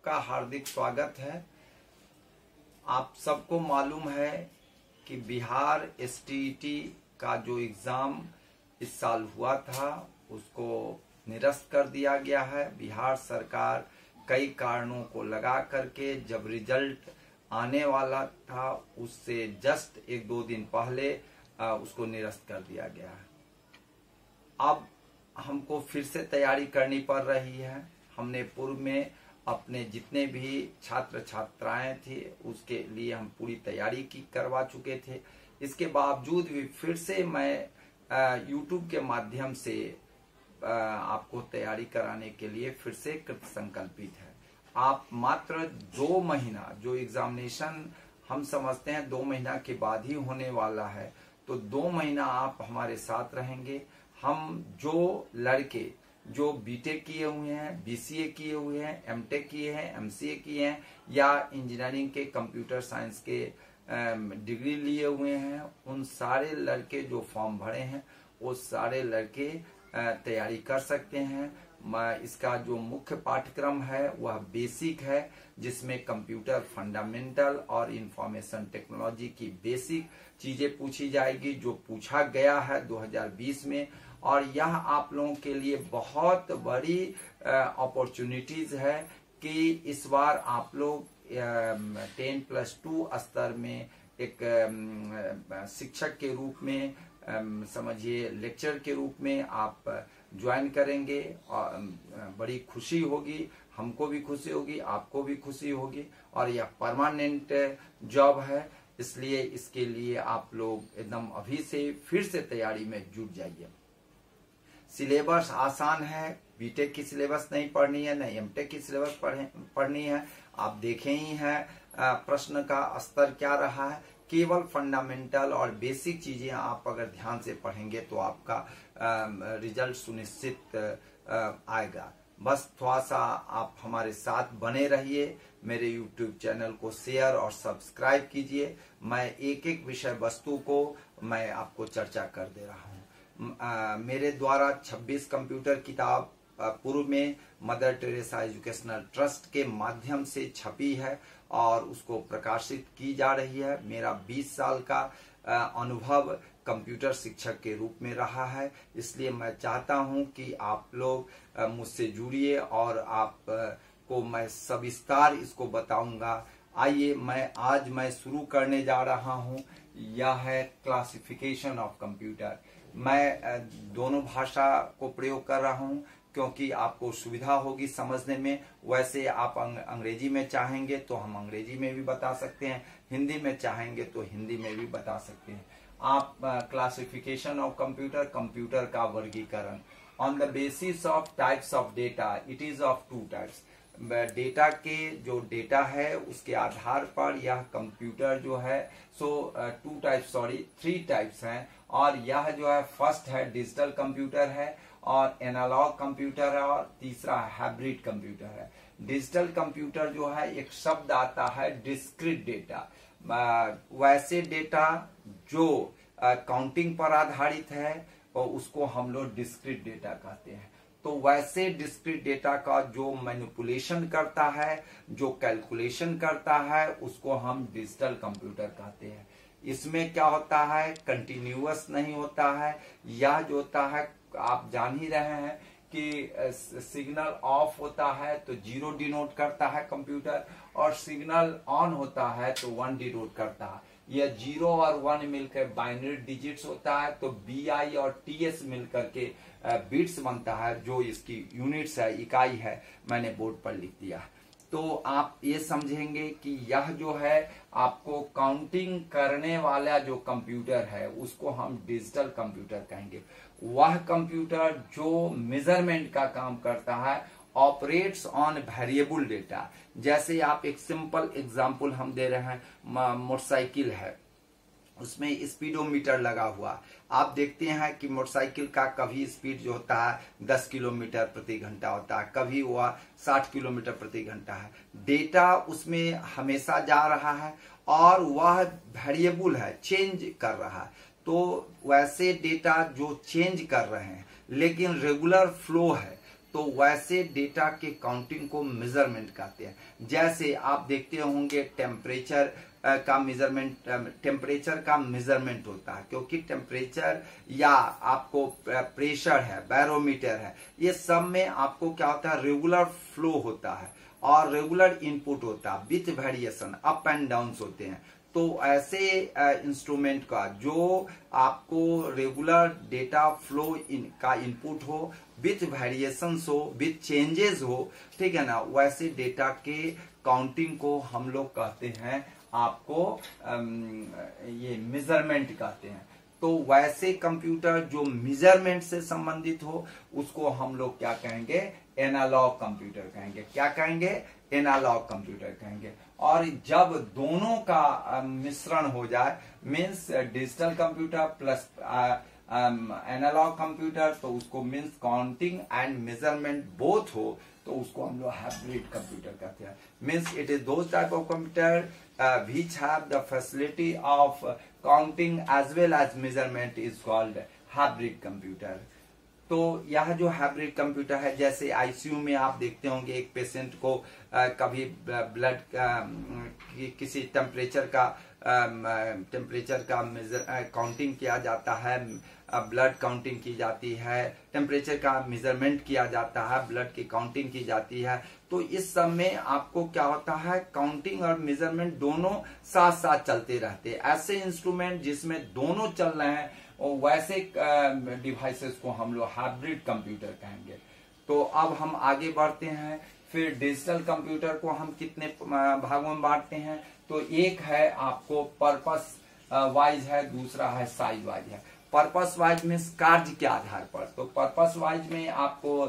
सबका हार्दिक स्वागत है। आप सबको मालूम है कि बिहार एसटीईटी का जो एग्ज़ाम इस साल हुआ था उसको निरस्त कर दिया गया है। बिहार सरकार कई कारणों को लगा करके जब रिजल्ट आने वाला था उससे जस्ट 1-2 दिन पहले उसको निरस्त कर दिया गया है। अब हमको फिर से तैयारी करनी पड़ रही है। हमने पूर्व में अपने जितने भी छात्र छात्राएं थे उसके लिए हम पूरी तैयारी करवा चुके थे। इसके बावजूद भी फिर से मैं YouTube के माध्यम से आपको तैयारी कराने के लिए फिर से कृत संकल्पित है। आप मात्र 2 महीना जो एग्जामिनेशन हम समझते हैं 2 महीना के बाद ही होने वाला है, तो 2 महीना आप हमारे साथ रहेंगे। हम जो लड़के जो बीटेक किए हुए हैं, बीसीए किए हुए हैं, एमटेक किए हैं, एमसीए किए हैं या इंजीनियरिंग के कंप्यूटर साइंस के डिग्री लिए हुए हैं, उन सारे लड़के जो फॉर्म भरे हैं वो सारे लड़के तैयारी कर सकते हैं। इसका जो मुख्य पाठ्यक्रम है वह बेसिक है, जिसमें कंप्यूटर फंडामेंटल और इंफॉर्मेशन टेक्नोलॉजी की बेसिक चीजें पूछी जाएगी जो पूछा गया है 2020 में। और यह आप लोगों के लिए बहुत बड़ी अपॉर्चुनिटीज है कि इस बार आप लोग 10+2 स्तर में एक शिक्षक के रूप में समझिए लेक्चर के रूप में आप ज्वाइन करेंगे और बड़ी खुशी होगी, हमको भी खुशी होगी, आपको भी खुशी होगी। और यह परमानेंट जॉब है, इसलिए इसके लिए आप लोग एकदम अभी से फिर से तैयारी में जुट जाइए। सिलेबस आसान है, बीटेक की सिलेबस नहीं पढ़नी है, नहीं एमटेक की सिलेबस पढ़नी है। आप देखें ही हैं प्रश्न का स्तर क्या रहा है। केवल फंडामेंटल और बेसिक चीजें आप अगर ध्यान से पढ़ेंगे तो आपका रिजल्ट सुनिश्चित आएगा। बस थोड़ा सा आप हमारे साथ बने रहिए, मेरे YouTube चैनल को शेयर और सब्सक्राइब कीजिए। मैं एक एक विषय वस्तु को मैं आपको चर्चा कर दे रहा हूँ। मेरे द्वारा 26 कंप्यूटर किताब पूर्व में मदर टेरेसा एजुकेशनल ट्रस्ट के माध्यम से छपी है और उसको प्रकाशित की जा रही है। मेरा 20 साल का अनुभव कंप्यूटर शिक्षक के रूप में रहा है, इसलिए मैं चाहता हूं कि आप लोग मुझसे जुड़िए और आप को मैं सविस्तार इसको बताऊंगा। आइए आज मैं शुरू करने जा रहा हूं। यह है क्लासिफिकेशन ऑफ कंप्यूटर। मैं दोनों भाषा को प्रयोग कर रहा हूं क्योंकि आपको सुविधा होगी समझने में। वैसे आप अंग्रेजी में चाहेंगे तो हम अंग्रेजी में भी बता सकते हैं, हिंदी में चाहेंगे तो हिंदी में भी बता सकते हैं। आप क्लासिफिकेशन ऑफ कंप्यूटर, कंप्यूटर का वर्गीकरण on the basis of types of data, it is of 2 types. Data के जो डेटा है उसके आधार पर यह कंप्यूटर जो है 3 टाइप्स हैं। और यह जो है फर्स्ट है डिजिटल कंप्यूटर है और एनालॉग कंप्यूटर है और तीसरा हाइब्रिड कंप्यूटर है। डिजिटल कंप्यूटर जो है एक शब्द आता है डिस्क्रीट डेटा, वैसे डेटा जो काउंटिंग पर आधारित है और उसको हम लोग डिस्क्रीट डेटा कहते हैं। तो वैसे डिस्क्रीट डेटा का जो मैनिपुलेशन करता है, जो कैलकुलेशन करता है, उसको हम डिजिटल कंप्यूटर कहते हैं। इसमें क्या होता है, कंटिन्यूअस नहीं होता है। यह जो होता है आप जान ही रहे हैं कि सिग्नल ऑफ होता है तो 0 डिनोट करता है कंप्यूटर, और सिग्नल ऑन होता है तो 1 डिनोट करता है। यह 0 और 1 मिलकर बाइनरी डिजिट्स होता है, तो BI और TS मिलकर के बिट्स बनता है, जो इसकी यूनिट्स है, इकाई है, मैंने बोर्ड पर लिख दिया। तो आप ये समझेंगे कि यह जो है आपको काउंटिंग करने वाला जो कंप्यूटर है उसको हम डिजिटल कंप्यूटर कहेंगे। वह कंप्यूटर जो मेजरमेंट का काम करता है, ऑपरेट्स ऑन वेरिएबल डेटा। जैसे आप एक सिंपल एग्जांपल हम दे रहे हैं, मोटरसाइकिल है, उसमें स्पीडोमीटर लगा हुआ। आप देखते हैं कि मोटरसाइकिल का कभी स्पीड जो होता है 10 किलोमीटर प्रति घंटा होता है, कभी वह 60 किलोमीटर प्रति घंटा है। डेटा उसमें हमेशा जा रहा है और वह वेरिएबल है, चेंज कर रहा है। तो वैसे डेटा जो चेंज कर रहे हैं लेकिन रेगुलर फ्लो है, तो वैसे डेटा के काउंटिंग को मेजरमेंट कहते हैं। जैसे आप देखते होंगे टेम्परेचर का मेजरमेंट होता है, क्योंकि टेम्परेचर या आपको प्रेशर है, बैरोमीटर है, ये सब में आपको क्या होता है, रेगुलर फ्लो होता है और रेगुलर इनपुट होता है with variation, up and down होते हैं। तो ऐसे इंस्ट्रूमेंट का जो आपको रेगुलर डेटा फ्लो का इनपुट हो, विथ वेरिएशंस हो, विथ चेंजेस हो, ठीक है ना, वैसे डेटा के काउंटिंग को हम लोग कहते हैं आपको ये मेजरमेंट कहते हैं। तो वैसे कंप्यूटर जो मेजरमेंट से संबंधित हो उसको हम लोग क्या कहेंगे, एनालॉग कंप्यूटर कहेंगे। क्या कहेंगे, एनालॉग कंप्यूटर कहेंगे। और जब दोनों का मिश्रण हो जाए, means digital computer plus analog computer, तो उसको means counting and measurement both हो, तो उसको हम लोग हाइब्रिड कंप्यूटर कहते हैं। Means it is those type of computer which have the facility of counting as well as measurement is called hybrid computer। तो यह जो हाइब्रिड कंप्यूटर है, जैसे आईसीयू में आप देखते होंगे एक पेशेंट को कभी ब्लड किसी टेम्परेचर का काउंटिंग किया जाता है, ब्लड काउंटिंग की जाती है, टेम्परेचर का मेजरमेंट किया जाता है, ब्लड की काउंटिंग की जाती है। तो इस सब में आपको क्या होता है, काउंटिंग और मेजरमेंट दोनों साथ साथ चलते रहते हैं। ऐसे इंस्ट्रूमेंट जिसमें दोनों चल रहे हैं वैसे डिवाइसेस को हम लोग हाइब्रिड कंप्यूटर कहेंगे। तो अब हम आगे बढ़ते हैं। फिर डिजिटल कंप्यूटर को हम कितने भागों में बांटते हैं, तो एक है आपको पर्पस वाइज है, दूसरा है साइज वाइज है। पर्पस वाइज में कार्य के आधार पर, तो पर्पस वाइज में आपको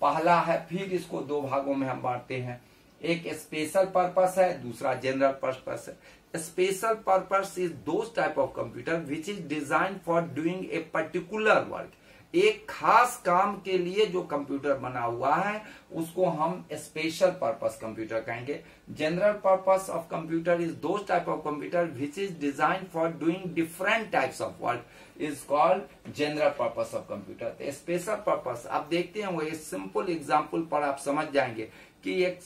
पहला है, फिर इसको दो भागों में हम बांटते हैं। एक स्पेशल पर्पस है, दूसरा जनरल पर्पस है। Special purpose is those type of computer which is design for doing a particular work. एक खास काम के लिए जो कंप्यूटर बना हुआ है उसको हम स्पेशल पर्पस कंप्यूटर कहेंगे। General purpose of computer is those type of computer which is design for doing different types of work is called general purpose of computer. Special purpose आप देखते हैं, वो एक सिंपल एग्जाम्पल पर आप समझ जाएंगे कि एक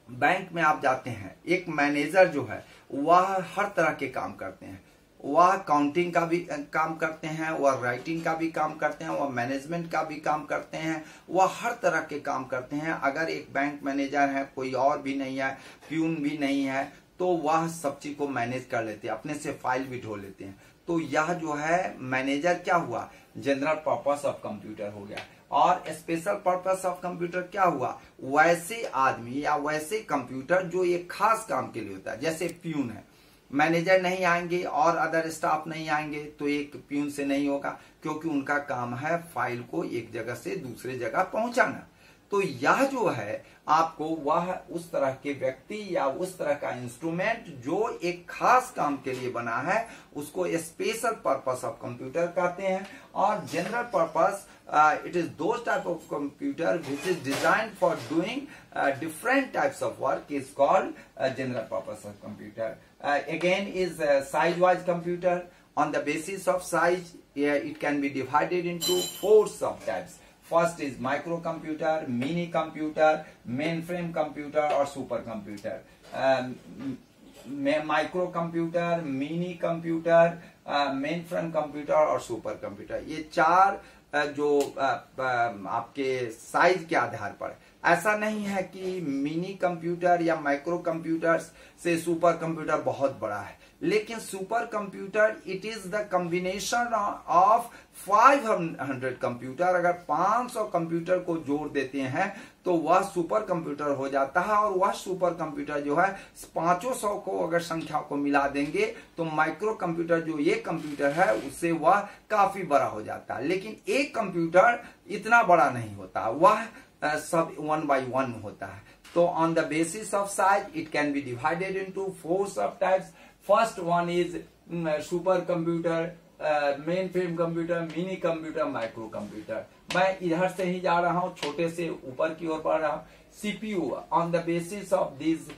बैंक में आप जाते हैं, एक मैनेजर जो है वह हर तरह के काम करते हैं। वह काउंटिंग का भी काम करते हैं, वह राइटिंग का भी काम करते हैं, वह मैनेजमेंट का भी काम करते हैं, वह हर तरह के काम करते हैं। अगर एक बैंक मैनेजर है, कोई और भी नहीं है, प्यून भी नहीं है, तो वह सब चीज को मैनेज कर लेते हैं, अपने से फाइल भी ढो लेते हैं। तो यह जो है मैनेजर क्या हुआ, जनरल पर्पस ऑफ कंप्यूटर हो गया। और स्पेशल पर्पस ऑफ कंप्यूटर क्या हुआ, वैसे आदमी या वैसे कंप्यूटर जो एक खास काम के लिए होता है। जैसे प्यून है, मैनेजर नहीं आएंगे और अदर स्टाफ नहीं आएंगे तो एक प्यून से नहीं होगा, क्योंकि उनका काम है फाइल को एक जगह से दूसरे जगह पहुंचाना। तो यह जो है आपको वह उस तरह के व्यक्ति या उस तरह का इंस्ट्रूमेंट जो एक खास काम के लिए बना है उसको स्पेशल पर्पस ऑफ कंप्यूटर कहते हैं। और general purpose it is those type of computer which is designed for doing different types of work is called general purpose of computer. Again is size wise computer. On the basis of size, it can be divided into 4 subtypes. First is microcomputer, mini computer, mainframe computer और super computer. Microcomputer, mini computer, mainframe computer और super computer, ये चार जो आपके size के आधार पर। ऐसा नहीं है कि मिनी कंप्यूटर या माइक्रो कंप्यूटर से सुपर कंप्यूटर बहुत बड़ा है, लेकिन super computer it is the combination of 500 computer. अगर 500 कंप्यूटर को जोड़ देते हैं तो वह सुपर कंप्यूटर हो जाता है। और वह सुपर कंप्यूटर जो है 500 को अगर संख्या को मिला देंगे तो माइक्रो कंप्यूटर जो ये कंप्यूटर है उससे वह काफी बड़ा हो जाता है। लेकिन एक कंप्यूटर इतना बड़ा नहीं होता, वह सब 1 by 1 होता है। तो on the basis of size it can be divided into 4 सब types. First one is super computer, main frame computer, mini computer, micro computer. मैं इधर से ही जा रहा हूं, छोटे से ऊपर की ओर बढ़ रहा हूं। CPU on the basis of this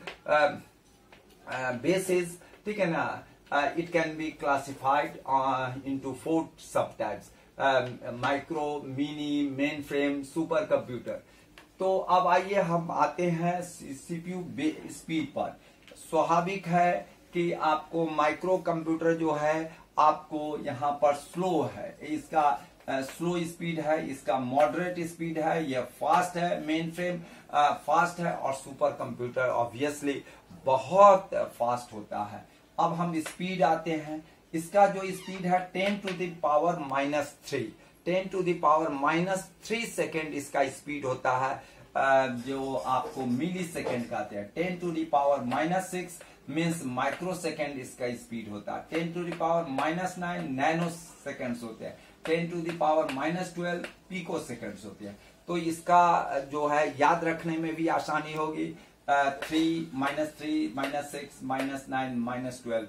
basis, ठीक है ना, it can be classified into 4 सब types. Micro, mini, main frame, super computer. तो अब आइए हम आते हैं सीपीयू स्पीड पर। स्वाभाविक है कि आपको माइक्रो कंप्यूटर जो है आपको यहाँ पर स्लो है, इसका स्लो स्पीड है, इसका मॉडरेट स्पीड है, यह फास्ट है, मेन फ्रेम फास्ट है, और सुपर कंप्यूटर ऑब्वियसली बहुत फास्ट होता है। अब हम स्पीड आते हैं। इसका जो स्पीड है 10 to the power -3, 10 to the power -3 second इसका स्पीड होता है, जो आपको मिली सेकेंड कहते हैं। 10 to the power -6 means microsecond इसका स्पीड होता है। 10 to the power -9 nanoseconds होते हैं। 10 to the power -12 picoseconds होते हैं। तो इसका जो है याद रखने में भी आसानी होगी। 3 -3 -6 -9 -12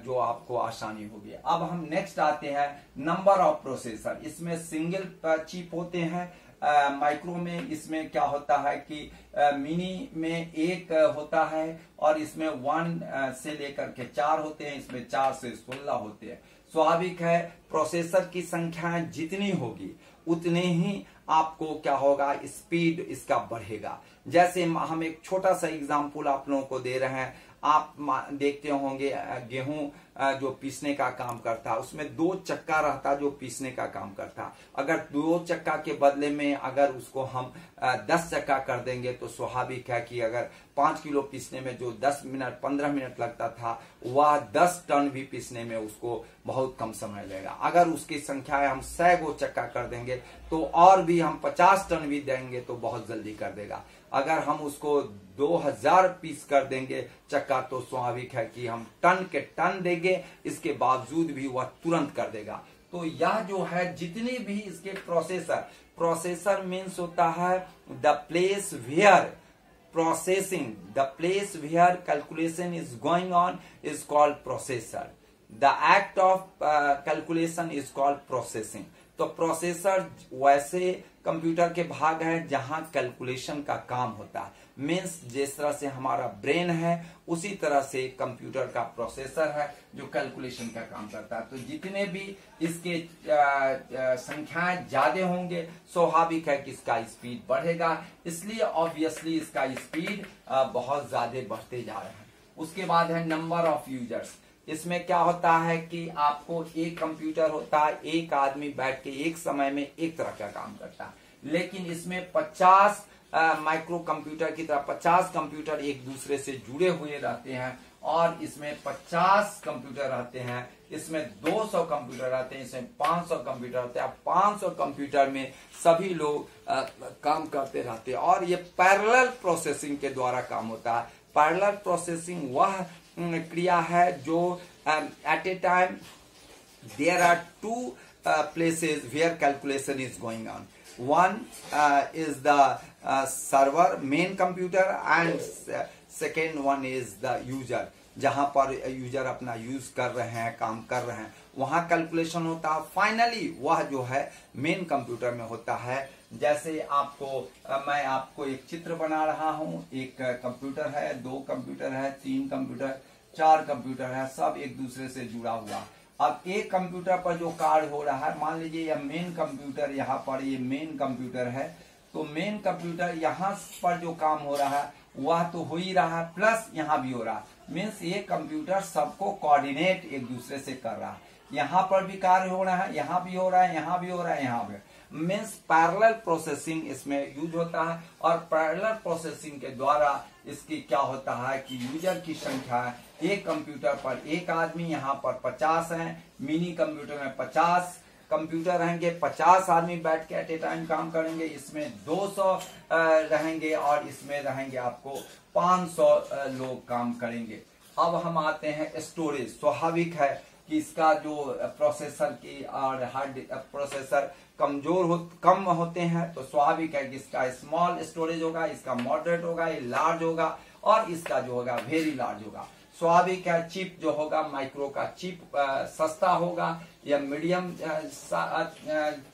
जो आपको आसानी होगी। अब हम नेक्स्ट आते हैं नंबर ऑफ प्रोसेसर। इसमें सिंगल चिप होते हैं। माइक्रो में इसमें क्या होता है कि मिनी में एक होता है, और इसमें 1 से लेकर के 4 होते हैं, इसमें 4 से 16 होते हैं। स्वाभाविक है प्रोसेसर की संख्या जितनी होगी उतने ही आपको क्या होगा, स्पीड इसका बढ़ेगा। जैसे हम एक छोटा सा एग्जांपल आप लोगों को दे रहे हैं। आप देखते होंगे गेहूं जो पीसने का काम करता, उसमें 2 चक्का रहता जो पीसने का काम करता। अगर 2 चक्का के बदले में अगर उसको हम 10 चक्का कर देंगे तो स्वाभाविक है कि अगर 5 किलो पीसने में जो 10 मिनट 15 मिनट लगता था, वह 10 टन भी पीसने में उसको बहुत कम समय लगेगा। अगर उसकी संख्या हम 100 गो चक्का कर देंगे तो और भी हम 50 टन भी देंगे तो बहुत जल्दी कर देगा। अगर हम उसको 2000 पीस कर देंगे चक्का तो स्वाभाविक है कि हम टन के टन देंगे, इसके बावजूद भी वह तुरंत कर देगा। तो यह जो है जितने भी इसके प्रोसेसर मीन्स होता है the place where processing, the place where calculation is going on is called processor. The act of calculation is called processing. तो प्रोसेसर वैसे कंप्यूटर के भाग हैं जहां कैलकुलेशन का काम होता है। मीन्स जिस तरह से हमारा ब्रेन है उसी तरह से कंप्यूटर का प्रोसेसर है जो कैलकुलेशन का काम करता है। तो जितने भी इसके संख्याएं ज्यादा होंगे स्वाभाविक है कि इसका स्पीड बढ़ेगा, इसलिए ऑब्वियसली इसका स्पीड बहुत ज्यादा बढ़ते जा रहे हैं। उसके बाद है नंबर ऑफ यूजर्स। इसमें क्या होता है कि आपको एक कंप्यूटर होता है, एक आदमी बैठ के एक समय में एक तरह का काम करता है, लेकिन इसमें 50 माइक्रो कंप्यूटर की तरह 50 कंप्यूटर एक दूसरे से जुड़े हुए रहते हैं, और इसमें 50 कंप्यूटर रहते हैं, इसमें 200 कंप्यूटर रहते हैं, इसमें 500 कंप्यूटर रहते हैं। 500 कंप्यूटर में सभी लोग काम करते रहते हैं, और ये पैरेलल प्रोसेसिंग के द्वारा काम होता है। पैरेलल प्रोसेसिंग वह क्रिया है जो at a time there are 2 places where calculation is going on. One is the server main computer and second one is the user. जहां पर यूजर अपना यूज कर रहे हैं, काम कर रहे हैं, वहां कैलकुलेशन होता है। फाइनली वह जो है मेन कंप्यूटर में होता है। जैसे मैं आपको एक चित्र बना रहा हूं, एक कंप्यूटर है, 2 कंप्यूटर है, 3 कंप्यूटर, 4 कंप्यूटर है, सब एक दूसरे से जुड़ा हुआ। अब एक कंप्यूटर पर जो कार्य हो रहा है, मान लीजिए यह मेन कंप्यूटर, यहाँ पर ये मेन कंप्यूटर है, तो मेन कंप्यूटर यहाँ पर जो काम हो रहा है वह तो हो ही रहा है, प्लस यहाँ भी हो रहा है। मीन्स ये कंप्यूटर सबको कोऑर्डिनेट एक दूसरे से कर रहा है। यहाँ पर भी कार्य हो रहा है, यहाँ भी हो रहा है, यहाँ भी हो रहा है, यहाँ भी। मीन्स पैरेलल प्रोसेसिंग इसमें यूज होता है, और पैरेलल प्रोसेसिंग के द्वारा इसकी क्या होता है कि यूजर की संख्या एक कंप्यूटर पर एक आदमी, यहाँ पर 50 हैं, मिनी कंप्यूटर में 50 कंप्यूटर रहेंगे, 50 आदमी बैठ के एट ए टाइम काम करेंगे। इसमें 200 रहेंगे और इसमें रहेंगे आपको 500 लोग काम करेंगे। अब हम आते हैं स्टोरेज। स्वाभाविक है कि इसका जो प्रोसेसर की और हार्ड प्रोसेसर कम होते हैं, तो स्वाभाविक है कि इसका स्मॉल स्टोरेज होगा, इसका मॉडरेट होगा, ये लार्ज होगा, और इसका जो होगा वेरी लार्ज होगा। स्वाभाविक है चिप जो होगा माइक्रो का चिप सस्ता होगा या मीडियम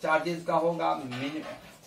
चार्जेस का होगा,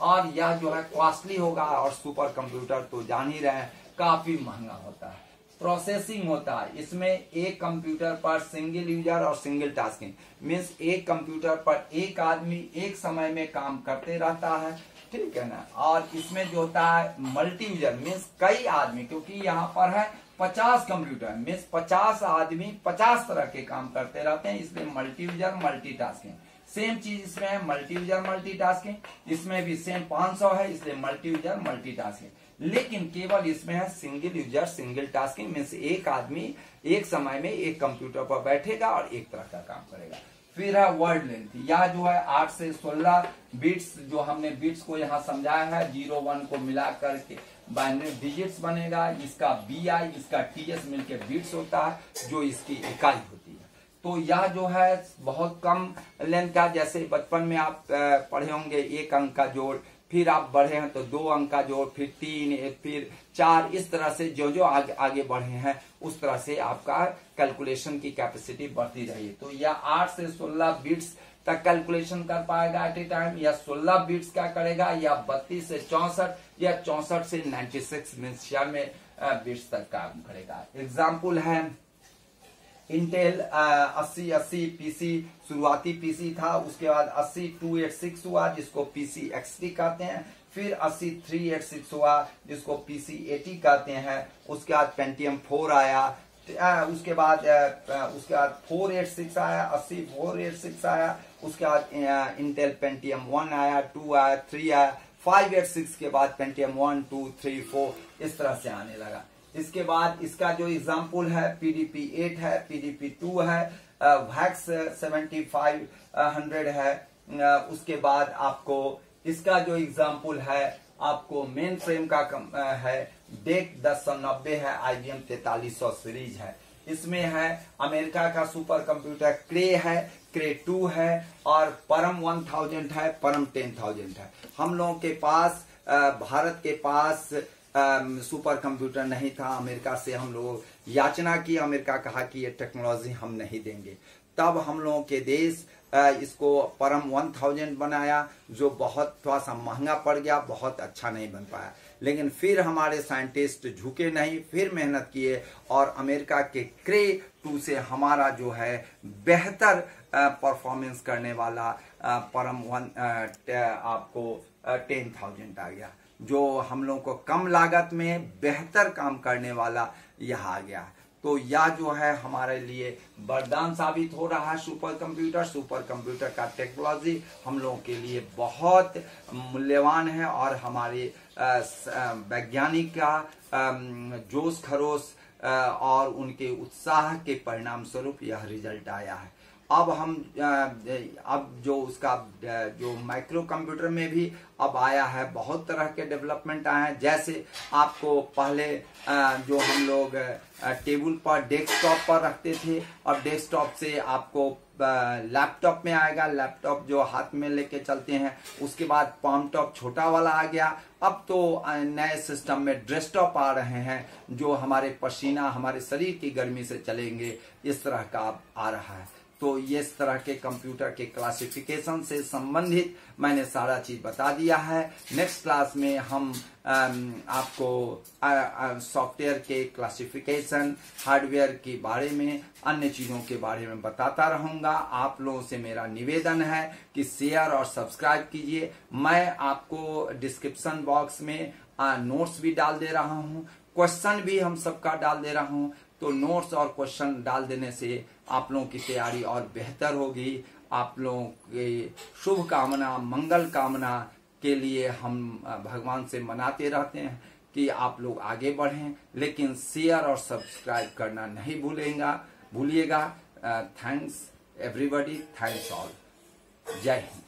और यह जो है कॉस्टली होगा, और सुपर कंप्यूटर तो जान ही रहे हैं काफी महंगा होता है। प्रोसेसिंग होता है। इसमें एक कंप्यूटर पर सिंगल यूजर और सिंगल टास्किंग मीन्स एक कंप्यूटर पर एक आदमी एक समय में काम करते रहता है, ठीक है ना। और इसमें जो होता है मल्टी यूजर मीन्स कई आदमी, क्योंकि यहाँ पर है 50 कंप्यूटर मीन्स 50 आदमी 50 तरह के काम करते रहते हैं, इसलिए मल्टी यूजर मल्टीटास्किंग। सेम चीज इसमें है मल्टी यूजर मल्टीटास्किंग, इसमें भी सेम 500 है, इसलिए मल्टी यूजर मल्टीटास्किंग। लेकिन केवल इसमें है single user single tasking means एक आदमी एक समय में एक कंप्यूटर पर बैठेगा और एक तरह का काम करेगा। फिर है वर्ड लेंथ, यह जो है 8 से 16 बिट्स, जो हमने बिट्स को यहाँ समझाया है 0 1 को मिला करके बाइनरी डिजिट्स बनेगा। इसका BI इसका TS मिलके बिट्स होता है जो इसकी इकाई होती है। तो यह जो है बहुत कम लेंथ का, जैसे बचपन में आप पढ़े होंगे 1 अंक का जोड़, फिर आप बढ़े हैं तो 2 अंक का जोड़, फिर 3, फिर 4, इस तरह से जो जो आगे बढ़े हैं उस तरह से आपका कैलकुलेशन की कैपेसिटी बढ़ती रही। तो यह 8 से 16 बिट्स तक कैलकुलेशन कर पाएगा एट ए टाइम, या 16 बिट्स क्या करेगा, या 32 से 64 या 64 से 96 मीन्स 96 बिट्स तक काम करेगा। एग्जाम्पल है इंटेल 8080 पीसी, शुरुआती पीसी था, उसके बाद 80286 हुआ जिसको PC XT कहते हैं, फिर 80386 हुआ जिसको PC AT कहते हैं, उसके बाद Pentium 4 आया, उसके बाद 486 आया, 80486 आया, उसके बाद इंटेल Pentium 1 आया, 2 आया, 3 आया, 586 के बाद Pentium 1 2 3 4 इस तरह से आने लगा। इसके बाद इसका जो एग्जाम्पल है PDP 8 है, PDP 2 है, VAX 7500 है। उसके बाद आपको इसका जो एग्जाम्पल है आपको मेन फ्रेम का है DEC 1090 है, IBM 4300 सीरीज है। इसमें है अमेरिका का सुपर कंप्यूटर क्रे है, क्रे 2 है, और परम 1000 है, परम 10000 है। हम लोगों के पास भारत के पास सुपर कंप्यूटर नहीं था, अमेरिका से हम लोग याचना की, अमेरिका कहा कि ये टेक्नोलॉजी हम नहीं देंगे। तब हम लोगों के देश इसको परम 1000 बनाया, जो बहुत थोड़ा सा महंगा पड़ गया, बहुत अच्छा नहीं बन पाया। लेकिन फिर हमारे साइंटिस्ट झुके नहीं, फिर मेहनत किए और अमेरिका के क्रे 2 से हमारा जो है बेहतर परफॉर्मेंस करने वाला परम आपको 10000 आ गया, जो हम लोग को कम लागत में बेहतर काम करने वाला यह आ गया। तो यह जो है हमारे लिए वरदान साबित हो रहा है। सुपर कंप्यूटर का टेक्नोलॉजी हम लोगों के लिए बहुत मूल्यवान है, और हमारे वैज्ञानिक का जोश खरोश और उनके उत्साह के परिणाम स्वरूप यह रिजल्ट आया है। अब हम अब जो उसका जो माइक्रो कंप्यूटर में भी अब आया है, बहुत तरह के डेवलपमेंट आए हैं। जैसे आपको पहले जो हम लोग टेबल पर डेस्कटॉप पर रखते थे, और डेस्कटॉप से आपको लैपटॉप में आएगा, लैपटॉप जो हाथ में लेके चलते हैं। उसके बाद पाम टॉप छोटा वाला आ गया। अब तो नए सिस्टम में डेस्कटॉप आ रहे हैं जो हमारे पसीना, हमारे शरीर की गर्मी से चलेंगे, इस तरह का आ रहा है। तो ये इस तरह के कंप्यूटर के क्लासिफिकेशन से संबंधित मैंने सारा चीज बता दिया है। नेक्स्ट क्लास में हम आपको सॉफ्टवेयर के क्लासिफिकेशन, हार्डवेयर के बारे में, अन्य चीजों के बारे में बताता रहूंगा। आप लोगों से मेरा निवेदन है कि शेयर और सब्सक्राइब कीजिए। मैं आपको डिस्क्रिप्शन बॉक्स में नोट्स भी डाल दे रहा हूँ, क्वेश्चन भी हम सबका डाल दे रहा हूँ। तो नोट्स और क्वेश्चन डाल देने से आप लोगों की तैयारी और बेहतर होगी। आप लोगों की शुभ कामना, मंगल कामना के लिए हम भगवान से मनाते रहते हैं कि आप लोग आगे बढ़ें, लेकिन शेयर और सब्सक्राइब करना नहीं भूलिएगा। थैंक्स एवरीबॉडी, थैंक्स ऑल, जय हिंद।